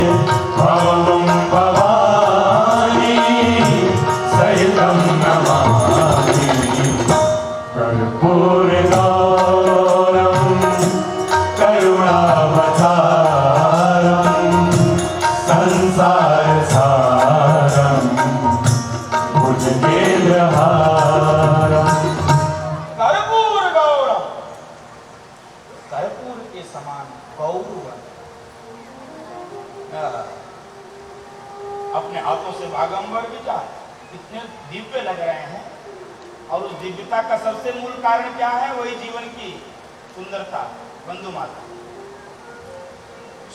भवं भवानी सहितं नमामि कर्पूरगौरं करुणावतारं संसारसारं भुजगेन्द्रहारम्। कर्पूर गौरम, कर्पूर के समान गौर अपने हाथों से भागंबर भी जाए, इतने दिव्य लग रहे हैं। और उस दिव्यता का सबसे मूल कारण क्या है? वही जीवन की सुंदरता। बंधु माता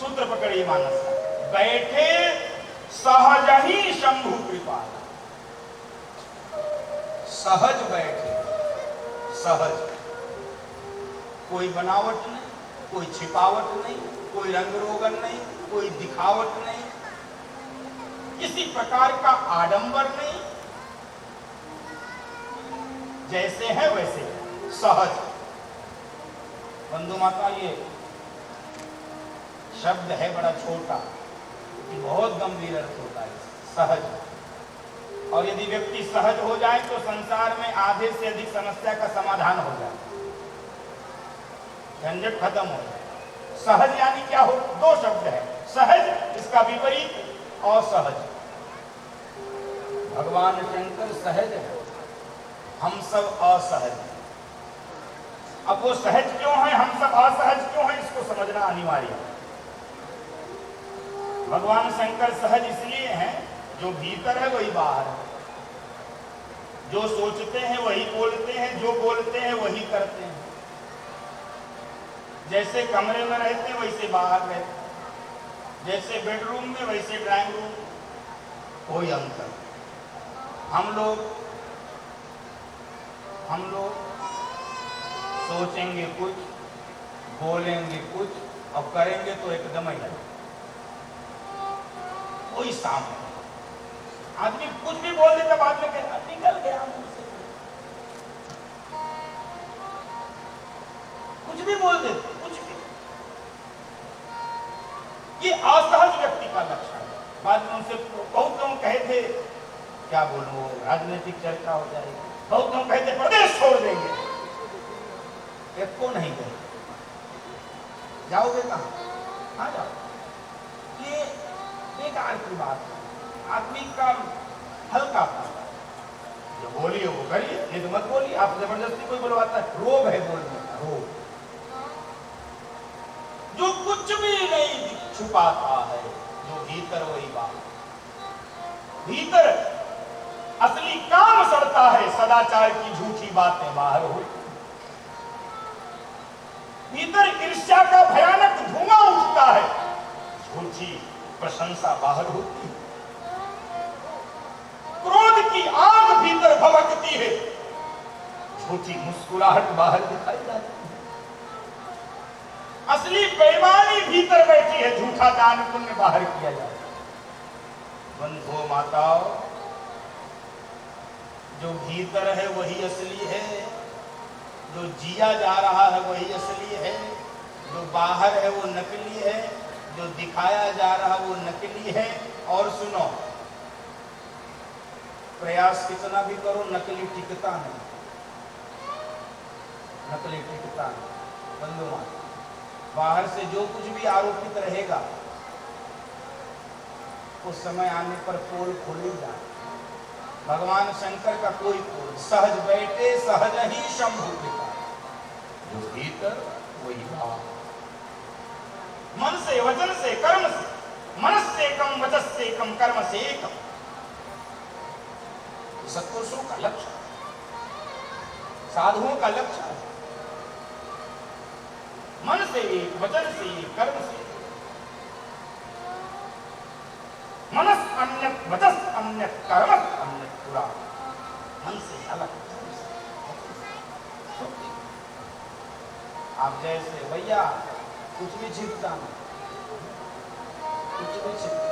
सूत्र पकड़िए मानस का, बैठे सहज ही शंभु कृपाल। सहज बैठे, सहज, कोई बनावट नहीं, कोई छिपावट नहीं, कोई रंग रोगन नहीं, कोई दिखावट नहीं, किसी प्रकार का आडंबर नहीं, जैसे है वैसे सहज। बंधु माता ये शब्द है बड़ा छोटा, बहुत गंभीर अर्थ होता है सहज। और यदि व्यक्ति सहज हो जाए तो संसार में आधे से अधिक समस्या का समाधान हो जाए, झंझट खत्म हो जाए। सहज यानी क्या हो? दो शब्द है, सहज इसका विपरीत असहज। भगवान शंकर सहज है, हम सब असहज। अब वो सहज क्यों है, हम सब असहज क्यों है, इसको समझना अनिवार्य है। भगवान शंकर सहज इसलिए हैं, जो भीतर है वही बाहर है, जो सोचते हैं वही बोलते हैं, जो बोलते हैं वही करते हैं। जैसे कमरे में रहते हैं वैसे बाहर रहते हैं, जैसे बेडरूम में वैसे ड्राइंग रूम, कोई अंतर। हम लोग सोचेंगे कुछ, बोलेंगे कुछ और करेंगे तो एकदम ही अलग। कोई सामने आदमी कुछ भी बोल देता, बाद में कहता निकल गया मुझसे, कुछ भी बोल देते, कुछ भी। ये असहज व्यक्ति का लक्षण है। बाद में उनसे बहुत लोग कहे थे, क्या बोलूं, राजनीतिक चर्चा हो जाएगी, बहुत लोग कहे थे प्रदेश छोड़ देंगे, एक को नहीं गए। जाओगे कहां? हाँ जाओ। ये बेकार की बात है, आदमी का हल्का पाता है। जो बोलिए वो करिए, ये तो मत बोलिए। आप जबरदस्ती कोई बुलवाता है, रोग है बोलने का, रोग। जो कुछ भी नहीं छुपाता है, जो भीतर वही बात। भीतर असली काम सड़ता है, सदाचार की झूठी बातें बाहर होती। भीतर ईर्ष्या का भयानक धुआं उठता है, झूठी प्रशंसा बाहर होती है। क्रोध की आग भीतर भभकती है, झूठी मुस्कुराहट बाहर दिखाई जाती है। असली बेईमानी भीतर बैठी है, झूठा दान पुण्य बाहर किया जाता है। बंधुओं माताओं, जो भीतर है वही असली है, जो जिया जा रहा है वही असली है, जो बाहर है वो नकली है, जो दिखाया जा रहा वो नकली है। और सुनो, प्रयास कितना भी करो नकली टिकता नहीं, नकली टिकता नहीं। बंधु माता, बाहर से जो कुछ भी आरोपित रहेगा उस समय आने पर पोल खुल ही जाए। भगवान शंकर का कोई पोल, सहज बैठे सहज ही शंभु कृपा, जो भीतर वही भाव। मन से, वचन से, कर्म से, मनस से कम, वचस से कम, कर्म से कम, सत्पुरुषों का लक्ष्य, साधुओं का लक्ष्य है। मन से एक, वचन से एक, कर्म से। मनस अन्य, वचस अन्य, कर्म अन्य, पूरा मन से अलग। आप जैसे भैया कुछ भी छिपता नहीं, कुछ भी छिपता।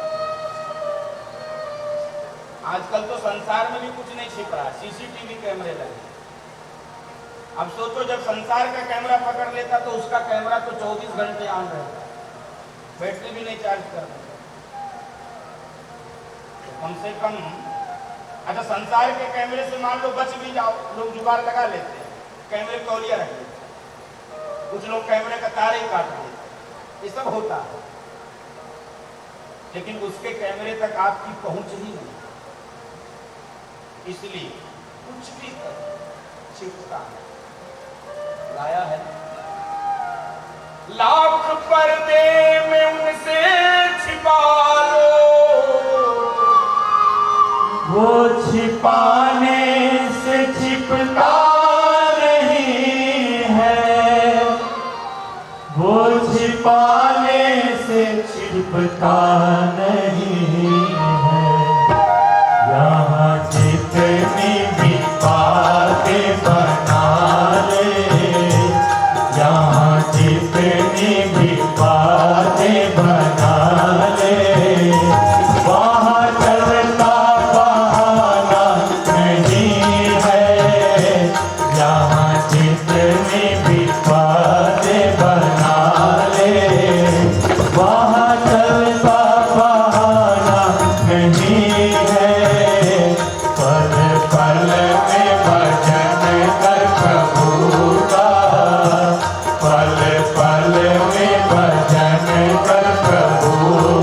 आजकल तो संसार में भी कुछ नहीं छिप रहा, सीसीटीवी कैमरे लगे। अब सोचो, जब संसार का कैमरा पकड़ लेता तो उसका कैमरा तो 24 घंटे ऑन रहता, बैटरी भी नहीं चार्ज करता। कम से कम अच्छा संसार के कैमरे से मान लो बच भी जाओ, लोग जुगाड़ लगा लेते हैं, कैमरे तौलिया रख लेते हैं, कुछ लोग कैमरे का तार ही काट देते हैं, ये सब होता है, लेकिन उसके कैमरे तक आपकी पहुंच ही नहीं, इसलिए कुछ भी छिपता है। लाया है लाख पर्दे में उनसे छिपा लो, वो छिपाने से छिपता नहीं है, वो छिपाने से छिपता नहीं है। यहाँ जितनी भी बातें बना ले, यहाँ जितनी भी बातें बना ले, वहाँ चलता बहाना नहीं है। यहाँ जितनी भी बातें बना ले, वहाँ चलता बहाना नहीं है। पल पल में भजन कर प्रभु का, पल पल में भजन कर प्रभु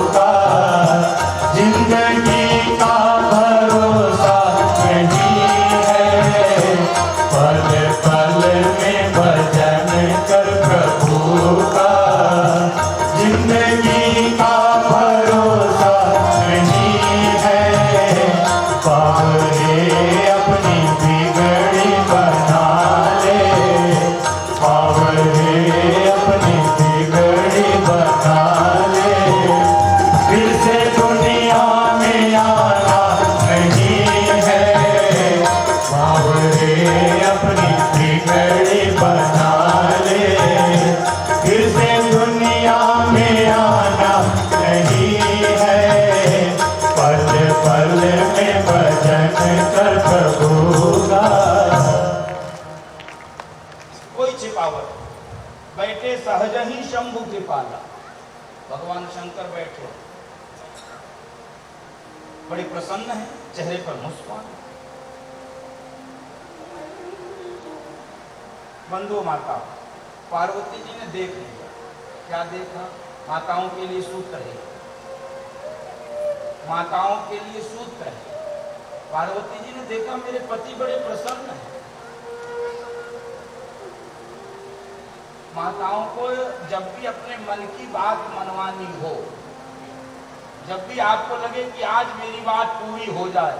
का। जिंदगी का भरोसा नहीं है, पल पल में भजन कर प्रभु का। जिंदगी का भरोसा नहीं है, पावरे अपनी बिगड़ी बना ले, पावरे अपनी बिगड़ी बना ले। फिर से दुनिया में आना नहीं है, पावरे अपनी बिगड़ी बना ले। फिर से दुनिया में आना नहीं है, पल पल में भजन कर प्रभु का। कोई छिपावट, बैठे सहज ही शंभु कृपाला, भगवान शंकर बैठे बड़े प्रसन्न है, चेहरे पर मुस्कान। बंधु माता पार्वती जी ने देख लिया, क्या देखा? माताओं के लिए सूत्र है, माताओं के लिए सूत्र है। पार्वती जी ने देखा मेरे पति बड़े प्रसन्न हैं। माताओं को जब भी अपने मन की बात मनवानी हो, जब भी आपको लगे कि आज मेरी बात पूरी हो जाए,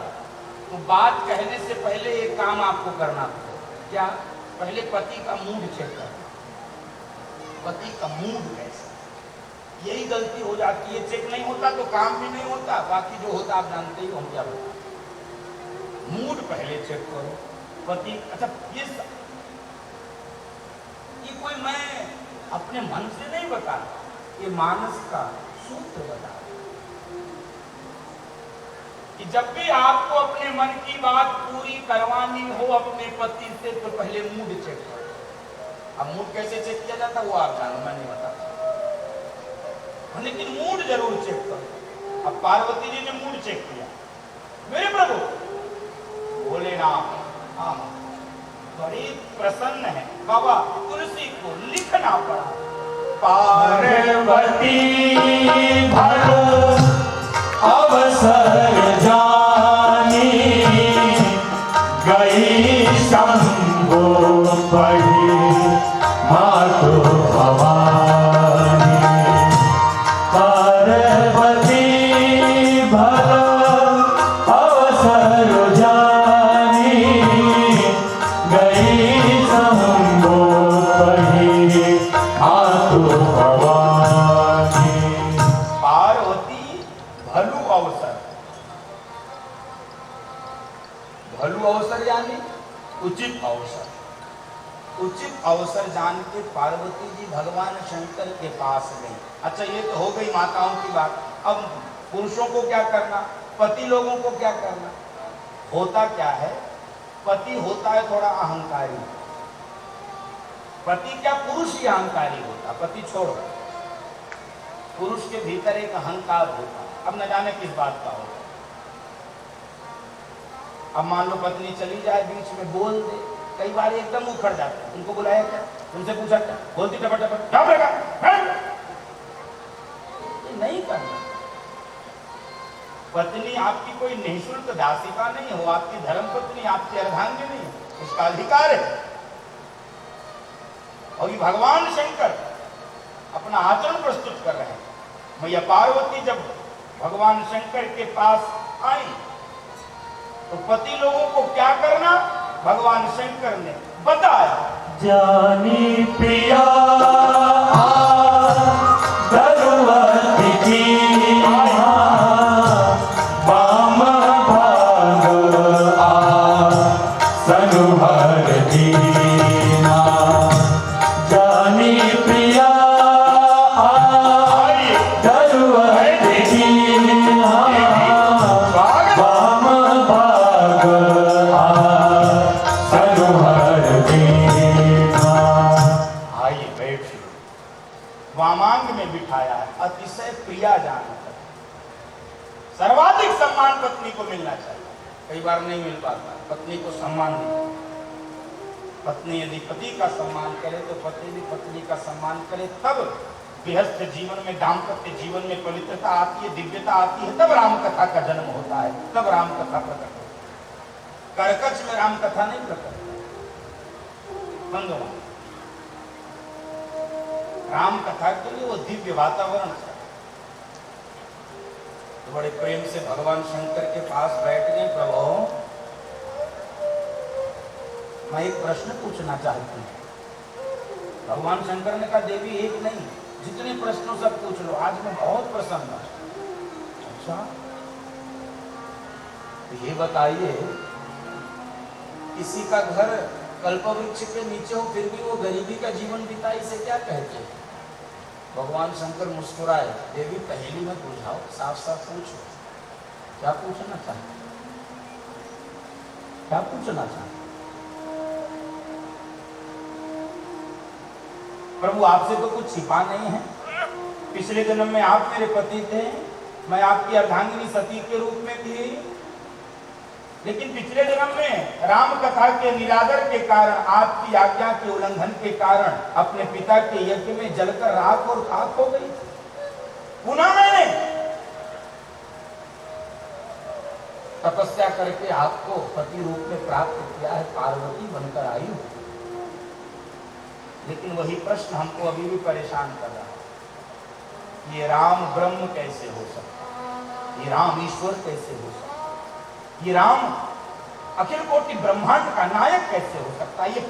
तो बात कहने से पहले एक काम आपको करना पड़ेगा। क्या? पहले पति का मूड चेक करना, पति का मूड कैसा। यही गलती हो जाती है, चेक नहीं होता तो काम भी नहीं होता, बाकी जो होता आप जानते ही हो, हम क्या बताएं। मूड पहले चेक करो पति। अच्छा ये कोई मैं अपने मन से नहीं बता रहा, ये मानस का सूत्र बता रहा कि जब भी आपको अपने मन की बात पूरी करवानी हो अपने पति से, तो पहले मूड चेक करो। अब मूड कैसे चेक किया जाता वो आप जानो, मैं नहीं बताता, लेकिन मूड जरूर चेक करो। अब पार्वती जी ने मूड चेक किया, मेरे प्रभु बोले ना हाँ बड़ी प्रसन्न है। बाबा तुलसी को लिखना पड़ा, पार्वती भलो अवसर जानी, गई शंभो पढ़ी मातो भवानी। पार्वती भलो अवसर जानी, गई शंभो पढ़ी मातो भवानी। पार्वती भलु अवसर, भलु अवसर यानी उचित अवसर, उचित अवसर जान के पार्वती जी भगवान शंकर के पास गई। अच्छा ये तो हो गई माताओं की बात, अब पुरुषों को क्या करना, पति लोगों को क्या करना। होता क्या है, पति होता है थोड़ा अहंकारी, पति क्या पुरुष ही अहंकारी होता, पति छोड़ो, पुरुष के भीतर एक अहंकार होता, अब न जाने किस बात का होता। अब मान लो पत्नी चली जाए, बीच में बोल दे, कई बार एकदम उखड़ जाते हैं। उनको बुलाया क्या, उनसे पूछा क्या, बोलती टपट टपट क्या बोलेगा, ये नहीं करना। पत्नी आपकी कोई निःशुल्क दासिका नहीं हो, आपकी धर्मपत्नी, आपकी अर्धांगिनी है, उसका अधिकार है। और ये भगवान शंकर अपना आचरण प्रस्तुत कर रहे हैं। मैया पार्वती जब भगवान शंकर के पास आई तो पति लोगों को क्या करना भगवान शंकर ने बताया। जानी प्रिया दरुवति की वाम भाग सनुहर दीना। जानी प्रिया दरुवति की वाम भाग सनुहर दीना। आइए बैठिए। वामांग में बिठाया है, अतिशय प्रिया जानकर। सर्वाधिक सम्मान पत्नी को मिलना चाहिए, कई बार नहीं मिल पाता। पत्नी को सम्मान नहीं, पत्नी यदि पति का सम्मान करे तो पति भी पत्नी का सम्मान करे, तब गृहस्थ जीवन में, दाम्पत्य जीवन में पवित्रता आती है, दिव्यता आती है, तब राम कथा का जन्म होता है, तब राम कथा प्रकट होती है। करकच में राम कथा नहीं प्रकट बंधुआ। राम कथा के लिए वो दिव्य वातावरण है। तो बड़े प्रेम से भगवान शंकर के पास बैठ गए। प्रभु, मैं एक प्रश्न पूछना चाहती हूँ। भगवान शंकर ने कहा, देवी एक नहीं, जितने प्रश्नों सब पूछ लो, आज मैं बहुत प्रसन्न हूं। अच्छा, तो ये बताइए, किसी का घर कल्पवृक्ष के नीचे हो फिर भी वो गरीबी का जीवन बिता, इसे क्या कहते हैं? भगवान शंकर मुस्कुराए। देवी पहेली मत बुझाओ, साफ साफ पूछो, क्या पूछना चाहते, क्या पूछना चाहते? प्रभु, आपसे तो कुछ छिपा नहीं है। पिछले जन्म में आप मेरे पति थे, मैं आपकी अर्धांगिनी सती के रूप में थी, लेकिन पिछले जन्म में राम कथा के निरादर के कारण, आपकी आज्ञा के उल्लंघन के कारण अपने पिता के यज्ञ में जलकर राख और खाक हो गई। पुनः मैंने तपस्या करके आपको पति रूप में प्राप्त किया है, पार्वती बनकर आई हूं। लेकिन वही प्रश्न हमको अभी भी परेशान कर रहा है, ये राम ब्रह्म कैसे हो सकता, ये राम ईश्वर कैसे हो सकता, ये राम अखिल कोटि ब्रह्मांड का नायक कैसे हो सकता है, ये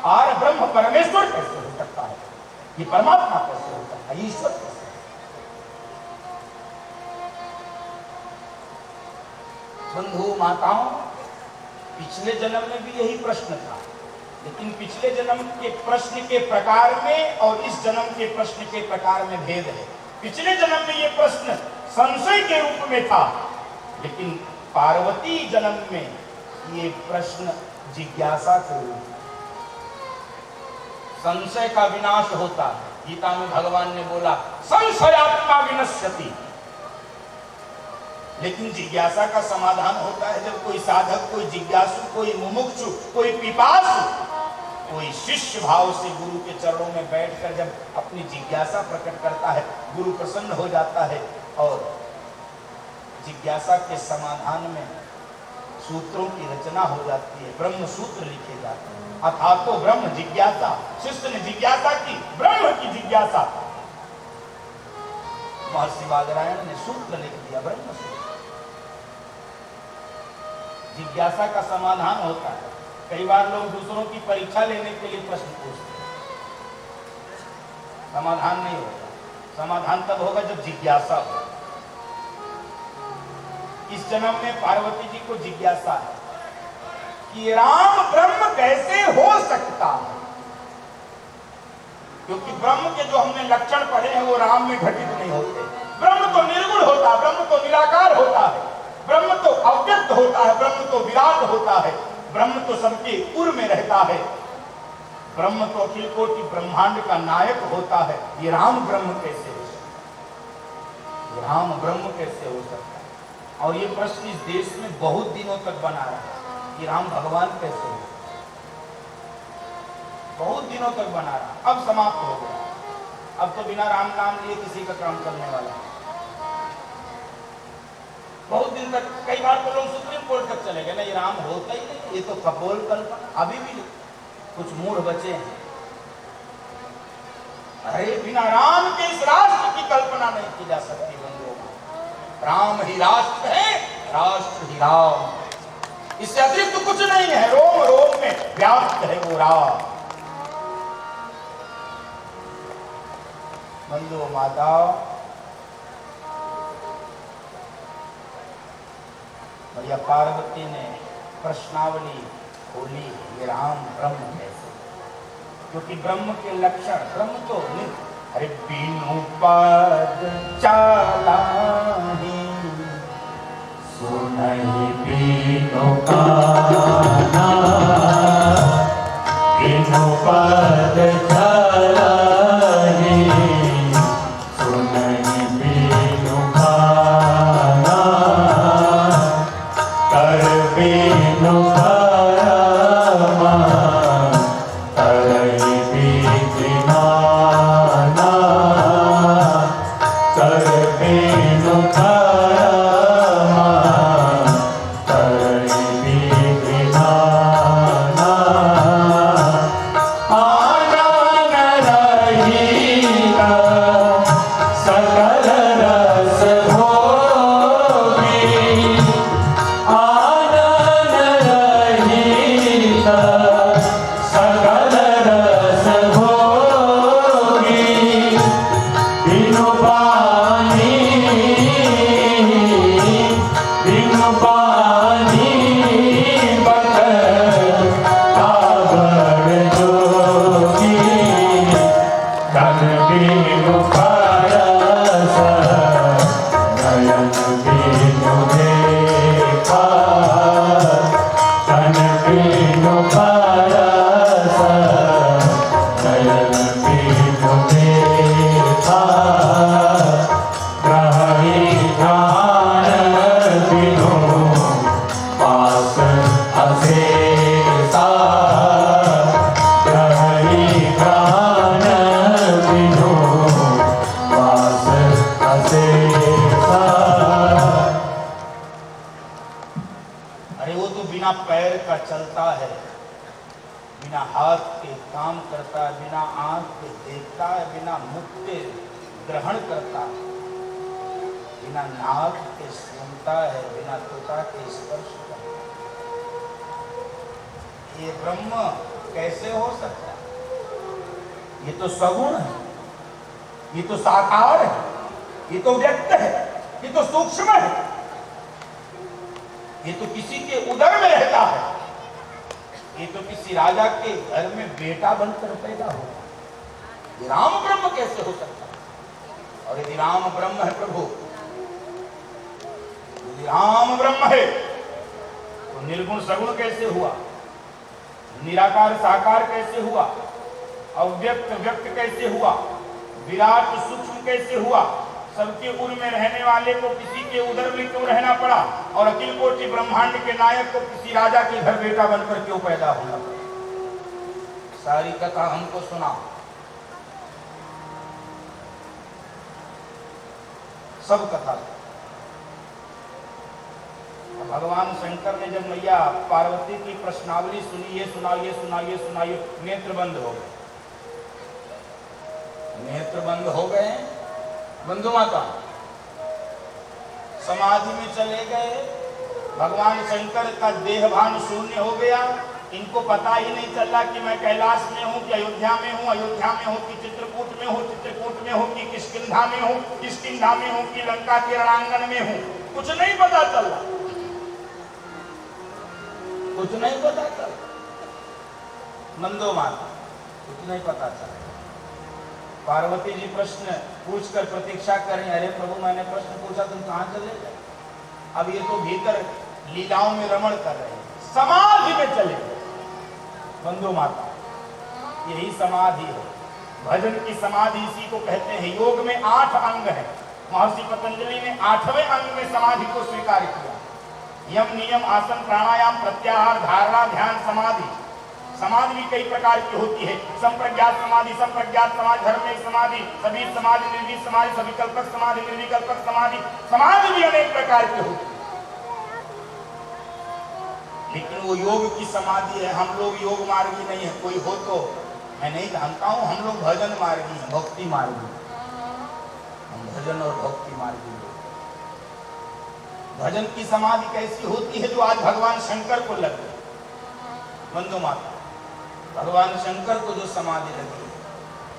आर ब्रह्म परमेश्वर कैसे हो सकता है, ये परमात्मा कैसे हो सकता है, ईश्वर कैसे? बंधु माताओं, पिछले जन्म में भी यही प्रश्न था, लेकिन पिछले जन्म के प्रश्न के प्रकार में और इस जन्म के प्रश्न के प्रकार में भेद है। पिछले जन्म में यह प्रश्न संशय के रूप में था, लेकिन पार्वती जन्म में ये प्रश्न जिज्ञासा के रूप में। संशय का विनाश होता है। गीता में भगवान ने बोला, संशयात्मा विनश्यति। लेकिन जिज्ञासा का समाधान होता है जब कोई साधक, कोई जिज्ञासु, कोई मुमुक्षु, कोई पिपासु, कोई शिष्य भाव से गुरु के चरणों में बैठकर जब अपनी जिज्ञासा प्रकट करता है, गुरु प्रसन्न हो जाता है और जिज्ञासा के समाधान में सूत्रों की रचना हो जाती है, ब्रह्म सूत्र लिखे जाते हैं। अर्थात तो ब्रह्म जिज्ञासा, शिष्य ने जिज्ञासा की, ब्रह्म की जिज्ञासा। महर्षि बादरायण ने सूत्र लिख दिया, ब्रह्म सूत्र। जिज्ञासा का समाधान होता है। कई बार लोग दूसरों की परीक्षा लेने के लिए प्रश्न पूछते हैं, समाधान नहीं होगा। समाधान तब होगा जब जिज्ञासा हो। इस जन्म में पार्वती जी को जिज्ञासा है कि राम ब्रह्म कैसे हो सकता है, क्योंकि ब्रह्म के जो हमने लक्षण पढ़े हैं वो राम में घटित नहीं होते। ब्रह्म तो निर्गुण होता है, ब्रह्म तो निराकार होता है, ब्रह्म तो अव्यक्त होता है, ब्रह्म तो विराट होता है, ब्रह्म तो सबके उर में रहता है, ब्रह्म तो अखिल कोटि ब्रह्मांड का नायक होता है। ये राम ब्रह्म कैसे हो सकता है, ये राम ब्रह्म कैसे हो सकता है? और ये प्रश्न इस देश में बहुत दिनों तक बना रहा कि राम भगवान कैसे हो, बहुत दिनों तक बना रहा। अब समाप्त हो गया। अब तो बिना राम नाम लिए किसी का काम करने वाला। बहुत दिन तक कई बार तो लोग सुप्रीम कोर्ट तक चले गए, नहीं राम होता ही नहीं, ये तो कपोल कल्पना। अभी भी कुछ मूढ़ बचे हैं, अरे बिना राम के इस राष्ट्र की कल्पना नहीं की जा सकती बंधुओं। राम ही राष्ट्र है, राष्ट्र ही राम, इससे अतिरिक्त तो कुछ नहीं है। रोम रोम में व्याप्त है वो राम। बंधुओं माताओं, भैया पार्वती ने प्रश्नावली खोली, ये राम ब्रह्म कैसे, क्योंकि ब्रह्म के लक्षण, ब्रह्म तो अरे बिनु पद चालाही सुनहि बिनु काना, बिनु पद चलहि, सुनहि बिनु काना, कर बिनु कर्मा, करहि विधि नाना, कर बिनु कर्मा, करहि विधि नाना, आनन रहित सकल रस भोगी, आनन रहित सकल रस भोगी, बिनु पानी, बिनु पानी बक काबड़ जोगी, तन बिनु परस नयन बिनु देखा, तन बिनु परस नयन बिनु देखा, रहि ध्यान बिनु पास अशेषा, रहि ध्यान बिनु पास अशेषा। अरे वो तो बिना पैर का चलता है, बिना हाथ के काम करता है, बिना आंख के देखता है, बिना मुख के ग्रहण करता है, बिना नाक के सूंघता है, बिना त्वचा के स्पर्श करता है। ये ब्रह्म कैसे हो सकता है? ये तो सगुण है, ये तो साकार है, ये तो व्यक्त है, ये तो सूक्ष्म है, ये तो किसी के उदर में रहता है, ये तो किसी राजा के घर में बेटा बनकर पैदा हो। ये राम ब्रह्म कैसे हो सकता है? और यदि राम ब्रह्म है प्रभु, यदि राम ब्रह्म है तो निर्गुण सगुण कैसे हुआ, निराकार साकार कैसे हुआ, अव्यक्त व्यक्त कैसे हुआ, विराट सूक्ष्म कैसे हुआ, सबके उर में रहने वाले को किसी के उदर में क्यों रहना पड़ा, और अखिल कोटि ब्रह्मांड के नायक को किसी राजा के घर बेटा बनकर क्यों पैदा होना पड़ा? सारी कथा हमको सुना, सब कथा। भगवान शंकर ने जब मैया पार्वती की प्रश्नावली सुनी, ये सुनाइए सुनाइए सुनाइए, नेत्र बंद हो गए, नेत्र बंद हो गए। बंधु माता समाधि में चले गए। भगवान शंकर का देहभान शून्य हो गया। इनको पता ही नहीं चला कि मैं कैलाश में हूँ कि अयोध्या में हूँ, अयोध्या में हूँ कि चित्रकूट में हूँ, चित्रकूट में हूँ कि किष्किंधा में हूँ, किष्किंधा में हूँ कि लंका के रणांगन में हूँ। कुछ नहीं पता चला, कुछ नहीं पता चला। नंदो माता कुछ नहीं पता चला। पार्वती जी प्रश्न पूछकर प्रतीक्षा करें, अरे प्रभु मैंने प्रश्न पूछा, तुम कहाँ चले गए? अब ये तो भीतर लीलाओं में रमण कर रहे हैं, समाधि में चले गए। बंधु माता यही समाधि है, भजन की समाधि इसी को कहते हैं। योग में 8 अंग हैं, महर्षि पतंजलि ने 8वें अंग में समाधि को स्वीकार किया। यम, नियम, आसन, प्राणायाम, प्रत्याहार, धारणा, ध्यान, समाधि। समाधि भी कई प्रकार की होती है। संप्रज्ञात समाधि, संप्रज्ञात समाधि, धर्मिक समाधि, सभी समाधि, निर्विक समाधि, सविकल्पक समाधि, निर्विकल्पक समाधि। समाधि भी अनेक प्रकार की होती है, लेकिन वो योग की समाधि है। हम लोग योग मार्गी नहीं है। कोई हो तो मैं नहीं जानता हूं, हम लोग भजन मार्गी हैं, भक्ति मार्गी। हम भजन और भक्ति मार्गी लोग। भजन की समाधि कैसी होती है? जो आज भगवान शंकर को लगी, बंधु माता, भगवान शंकर को जो समाधि लगी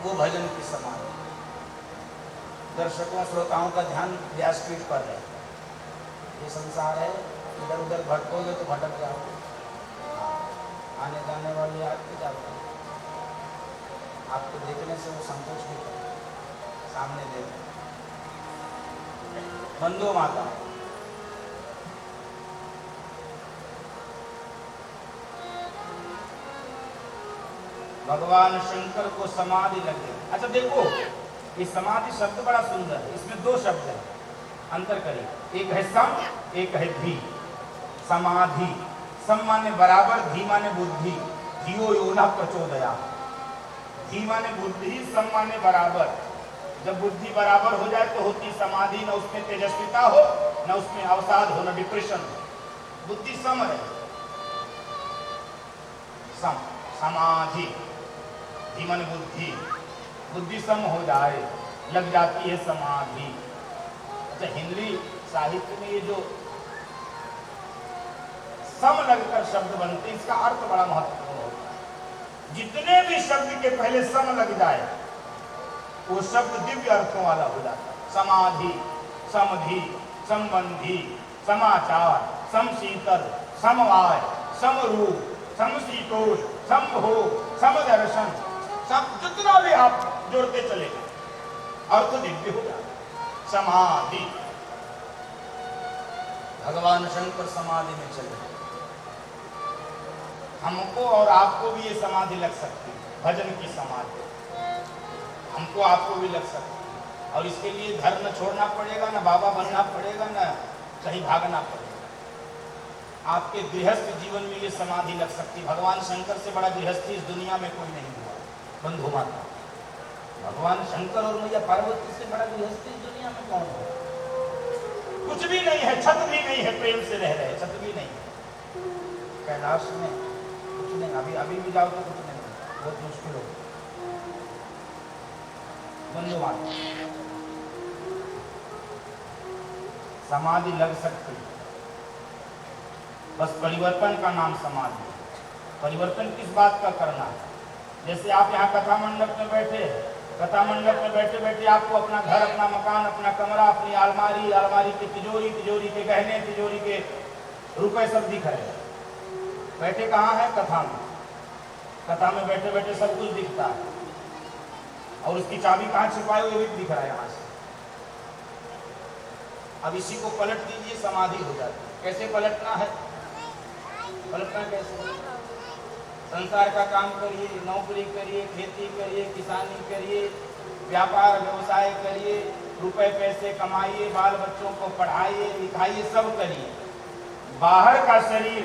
वो भजन की समाधि। दर्शकों श्रोताओं का ध्यान व्यासपीठ पर है। ये संसार है, इधर उधर भटकोगे तो भटक जाओगे। आने जाने वाले आते जाते हैं, आपको देखने से वो संतोष नहीं करते, सामने देखो। बंधु माता, भगवान शंकर को समाधि लगे। अच्छा देखो, ये समाधि शब्द बड़ा सुंदर है। इसमें दो शब्द है, अंतर करिए। एक है सम, एक है धी। समाधि, सम माने बराबर, धी माने बुद्धि। धियो यो न प्रचोदयात्। धी माने बुद्धि, सम माने बराबर। जब बुद्धि बराबर हो जाए तो होती समाधि। न उसमें तेजस्विता हो, न उसमें अवसाद हो, न डिप्रेशन हो। बुद्धि सम है, सम, समाधि। धी माने बुद्धि, बुद्धि सम हो जाए, लग जाती है समाधि। अच्छा, हिंदी साहित्य में ये जो सम लगकर शब्द बनते, इसका अर्थ बड़ा महत्वपूर्ण होता है। जितने भी शब्द के पहले सम लग जाए वो शब्द दिव्य अर्थों वाला हो जाता है। समाधि, समधि, संबंधी, समाचार, समशीतल, समवाय, समरूप, समशीतोष, समभोग, समदर्शन, सब जितना भी आप जोड़ते चले अर्थ दिव्य हो जाता है। समाधि, भगवान शंकर समाधि में चले। हमको और आपको भी ये समाधि लग सकती है, भजन की समाधि। हमको आपको भी लग सकती है, और इसके लिए घर न छोड़ना पड़ेगा, न बाबा बनना पड़ेगा, न कहीं भागना पड़ेगा। आपके गृहस्थ जीवन में ये समाधि लग सकती है। भगवान शंकर से बड़ा गृहस्थी इस दुनिया में कोई नहीं हुआ, बंधु माता। भगवान शंकर और मैया पार्वती से बड़ा गृहस्थी इस दुनिया में कौन है? कुछ भी नहीं है, छत भी नहीं है, प्रेम से रह रहे, छत भी नहीं है। कैलाश में कुछ नहीं, अभी भी जाओ तो कुछ नहीं, बहुत मुश्किल हो। बंधु माता, समाधि लग सकती है, बस परिवर्तन का नाम समाधि। परिवर्तन किस बात का करना है? जैसे आप यहाँ कथा मंडप में बैठे, कथा मंडप में बैठे बैठे आपको अपना घर, अपना मकान, अपना कमरा, अपनी अलमारी, अलमारी की तिजोरी, तिजोरी के गहने, तिजोरी के रुपए सब दिख रहे हैं। बैठे कहाँ है? कथा में। कथा में बैठे बैठे सब कुछ दिखता है, और उसकी चाबी कहाँ छिपाए हुए भी दिख रहा है यहाँ से। अब इसी को पलट दीजिए, समाधि हो जाती है। कैसे पलटना है? पलटना कैसे? संसार का काम करिए, नौकरी करिए, खेती करिए, किसानी करिए, व्यापार व्यवसाय करिए, रुपए पैसे कमाइए, बाल बच्चों को पढ़ाइए लिखाइए, सब करिए। बाहर का शरीर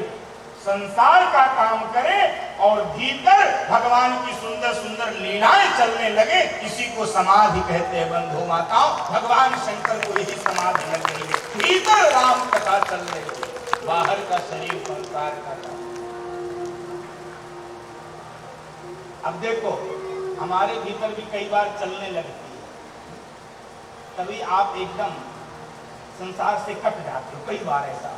संसार का काम करे और भीतर भगवान की सुंदर सुंदर लीलाएं चलने लगे, इसी को समाधि कहते हैं। बंधु माताओं, भगवान शंकर को यही समाधि लग गई है। भीतर राम कथा चलने लगी, बाहर का शरीर संसार का काम। अब देखो, हमारे भीतर भी कई बार चलने लगती है, तभी आप एकदम संसार से कट जाते हो। कई बार ऐसा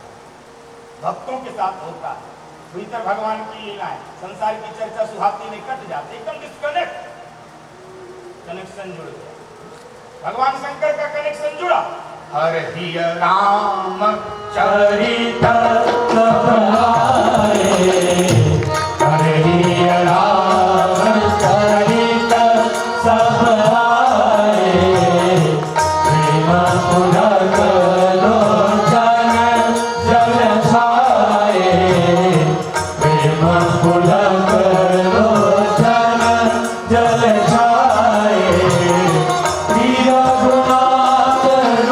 भक्तों के साथ होता है। भीतर भगवान की लीलाएं, संसार की चर्चा सुहाती नहीं, कट जाते, एकदम डिस्कनेक्ट, कनेक्शन जुड़ गया। भगवान शंकर का कनेक्शन जुड़ा। हरि राम चरित सब आए, हरि राम चरित सब आए, प्रेम पुलक लोचन जल छाए, प्रेम पुलक लोचन जल छाए, प्रिय गुणाकर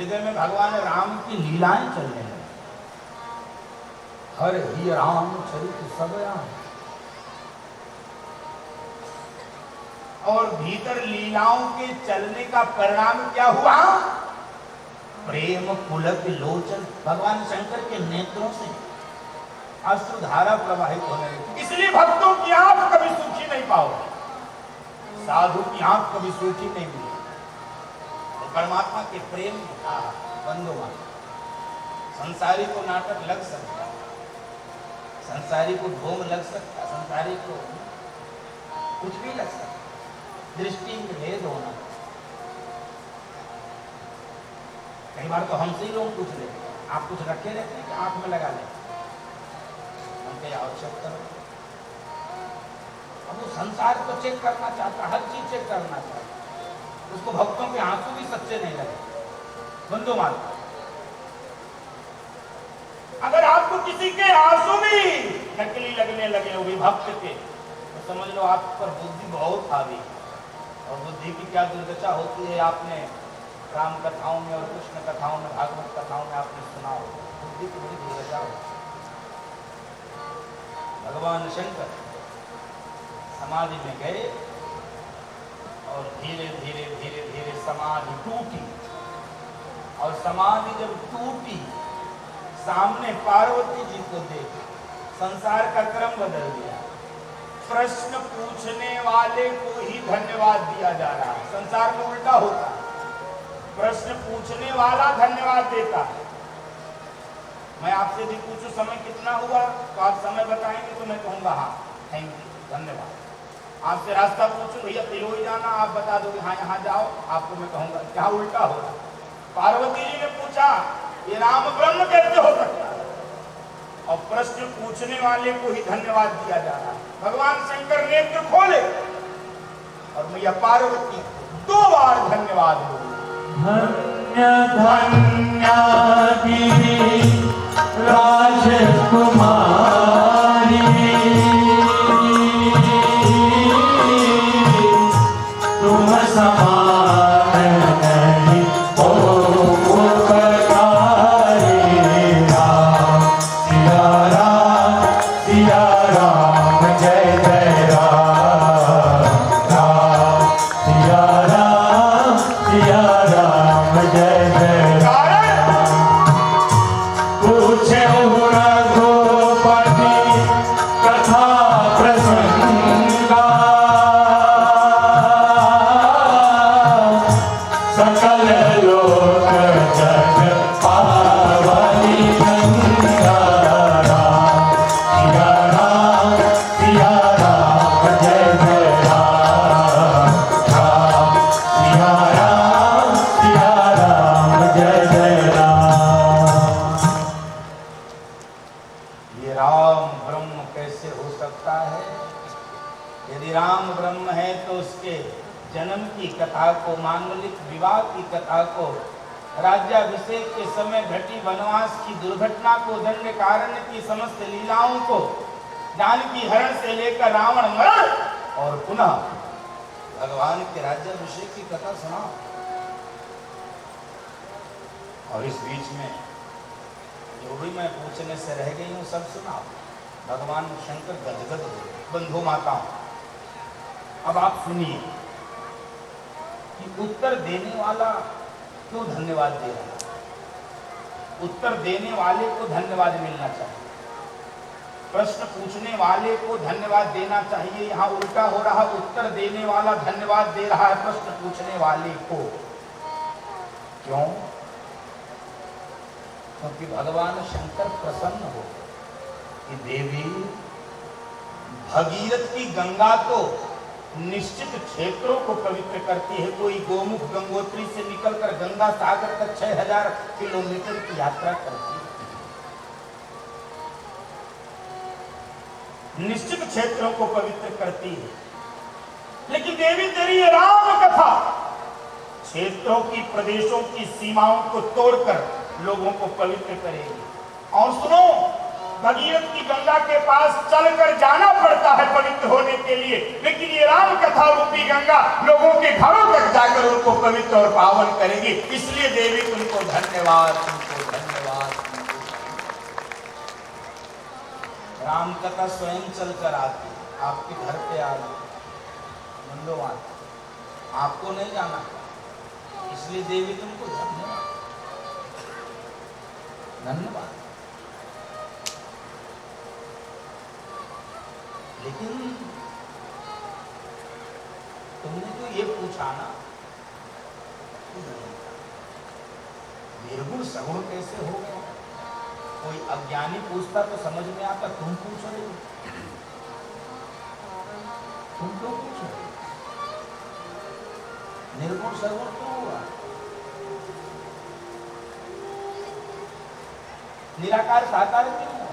हृदय में भगवान राम की लीलाएं चलने लगी। हर ही राम चरित सब राम, और भीतर लीलाओं के चलने का परिणाम क्या हुआ? प्रेम पुलक लोचन, भगवान शंकर के नेत्रों से अश्रुधारा प्रवाहित होने लगी। इसलिए भक्तों की आंख कभी सूखी नहीं पाओगे, साधु की आंख कभी सूखी नहीं मिली। तो परमात्मा के प्रेम में बंधुआ, संसारी को नाटक लग सकता, संसारी को ढोंग लग सकता, संसारी को कुछ भी लग सकता, दृष्टि में भेद होना। कई बार तो हमसे ही लोग पूछ लेते, आप कुछ रखे रहते हैं कि आंख में लगा लेते, उनके आवश्यकता। अब वो संसार को चेक करना चाहता, हर चीज चेक करना चाहता, उसको भक्तों के आंसू भी सच्चे नहीं लगे। बंधु मान, अगर आपको किसी के आंसू भी नकली लगने लगे, वो भी भक्त के, तो समझ लो आप पर बुद्धि बहुत हावी। और बुद्धि की क्या दुर्दशा होती है, आपने राम कथाओं में और कृष्ण कथाओं में, भागवत कथाओं में आपने सुना हो, बुद्धि की बड़ी दुर्दशा होती है। भगवान शंकर समाधि में गए और धीरे धीरे धीरे धीरे समाधि टूटी, और समाधि जब टूटी, सामने पार्वती जी को देख संसार का क्रम बदल गया। प्रश्न पूछने वाले को ही धन्यवाद दिया जा रहा है, संसार में उल्टा होता है, प्रश्न पूछने वाला धन्यवाद देता है। मैं आपसे भी पूछूं समय कितना हुआ, तो आप समय बताएंगे तो मैं कहूंगा हाँ थैंक यू धन्यवाद। आपसे रास्ता पूछूं, भैया तिलोई जाना, आप बता दोगे हाँ यहाँ जाओ, आपको मैं कहूंगा क्या उल्टा हो रहा। पार्वती जी ने पूछा ये राम ब्रह्म कैसे हो सकता है, और प्रश्न पूछने वाले को ही धन्यवाद दिया जा रहा है। भगवान शंकर नेत्र खोले और मैया पार्वती 2 बार धन्यवाद बोली। धन्य धन्य गिरि राजकुमारी, तुम समान नहीं हो उपकारी। राम सिया राम जय जय राम, राम सिया राम जय जय राम। पूछे रघुपति कथा प्रसंगा, सकल लोक जग पावनी गंगा। राम सिया राम जय जय राम, राम सिया राम जय जय राम। ये राम ब्रह्म कैसे हो सकता है? यदि राम ब्रह्म है तो उसके जन्म की कथा को, मांगलिक विवाह की कथा को, राज्याभिषेक के समय घटी वनवास की दुर्घटना को, दंड कारण्य की समस्त लीलाओं को, जानकी हरण से लेकर रावण मरण और पुनः भगवान के राज्याभिषेक की कथा सुनाओ। और इस बीच में जो भी मैं पूछने से रह गई हूं सब सुनाओ। भगवान शंकर गदगद हो गए। बंधु माताओं, अब आप सुनिए कि उत्तर देने वाला क्यों धन्यवाद दे रहा है। उत्तर देने वाले को धन्यवाद मिलना चाहिए, प्रश्न पूछने वाले को धन्यवाद देना चाहिए। यहां उल्टा हो रहा, उत्तर देने वाला धन्यवाद दे रहा है प्रश्न पूछने वाले को। क्यों? क्योंकि भगवान शंकर प्रसन्न हो कि देवी भगीरथ की गंगा तो निश्चित क्षेत्रों को पवित्र करती है। कोई गोमुख गंगोत्री से निकलकर गंगा सागर तक 6000 किलोमीटर की यात्रा करती है, निश्चित क्षेत्रों को पवित्र करती है। लेकिन देवी तेरी ये राम कथा क्षेत्रों की, प्रदेशों की सीमाओं को तोड़कर लोगों को पवित्र करेगी। और सुनो, भगीरथ की गंगा के पास चलकर जाना पड़ता है पवित्र होने के लिए, लेकिन ये राम कथा रूपी गंगा लोगों के घरों तक जाकर उनको पवित्र और पावन करेगी। इसलिए देवी तुमको धन्यवाद, तुमको धन्यवाद। राम कथा स्वयं चलकर आती, आपके घर पे आ गई, नंदोवान आपको नहीं जाना, इसलिए देवी तुमको धन्यवाद, धन्यवाद। लेकिन तुमने तो ये पूछा ना, निर्गुण सगुण कैसे हो गया? कोई अज्ञानी पूछता तो समझ में आता, तुम पूछ रहे हो, तुम क्यों पूछ रहे हो? निर्गुण सगुण क्यों हुआ? निराकार साकार क्यों हुआ?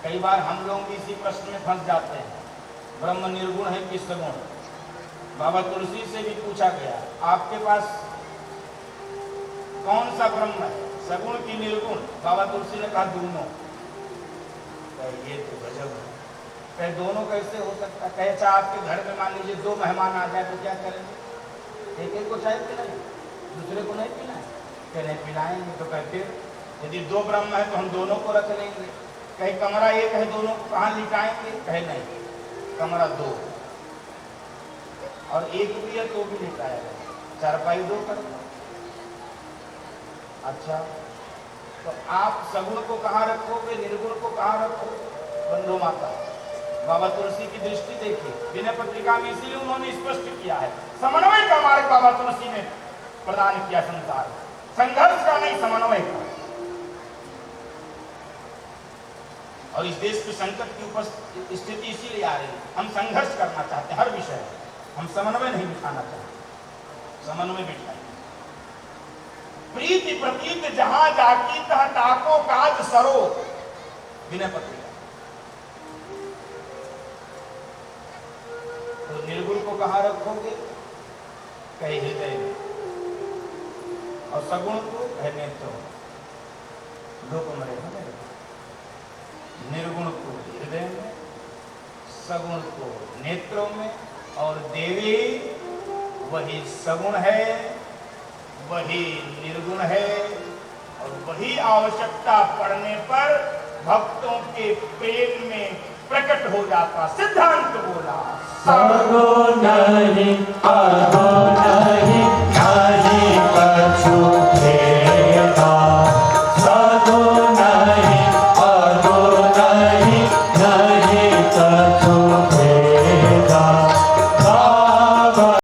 कई बार हम लोग भी इसी प्रश्न में फंस जाते हैं, ब्रह्म निर्गुण है कि सगुण? बाबा तुलसी से भी पूछा गया, आपके पास कौन सा ब्रह्म है, सगुण की निर्गुण? बाबा तुलसी ने कहा दोनों। ये तो गजब है, कहे दोनों कैसे हो सकता? कहे अच्छा आपके घर में मान लीजिए 2 मेहमान आ जाए तो क्या करेंगे? एक एक को चाय पिलाएंगे, दूसरे को नहीं पिलाएंगे? कहे नहीं पिलाएंगे। तो कहते यदि 2 ब्रह्म है तो हम दोनों को रख लेंगे। कहे कमरा एक है, दोनों को कहाँ लिटाएंगे? कहे नहीं, कमरा 2 और एक भी है तो भी लिटाया जाए, चारपाई 2 कर दो। अच्छा तो आप सगुण को कहाँ रखोगे, निर्गुण को कहाँ रखोगे? बंधु माता बाबा तुलसी की दृष्टि देखिए, विनय पत्रिका में इसीलिए उन्होंने स्पष्ट किया है, समन्वय का मार्ग बाबा तुलसी ने प्रदान किया संसार, संघर्ष का नहीं, समन्वय का। और इस देश में संकट की स्थिति इसीलिए आ रही है, हम संघर्ष करना चाहते हैं हर विषय में, हम समन्वय नहीं बिठाना चाहते, समन्वय बिठाएं। प्रीति प्रतीत जहां जाकी तह ताको काज सरो, विनय पत्रिका। तो निर्गुण को कहाँ रखोगे? कहे हृदय में, और सगुण को कहे नेत्रों में, 2 कमरे में। निर्गुण को हृदय में, सगुण को नेत्रों में। और देवी वही सगुण है, वही निर्गुण है, और वही आवश्यकता पड़ने पर भक्तों के प्रेम में प्रकट हो जाता। सिद्धांत बोला सगुण नहीं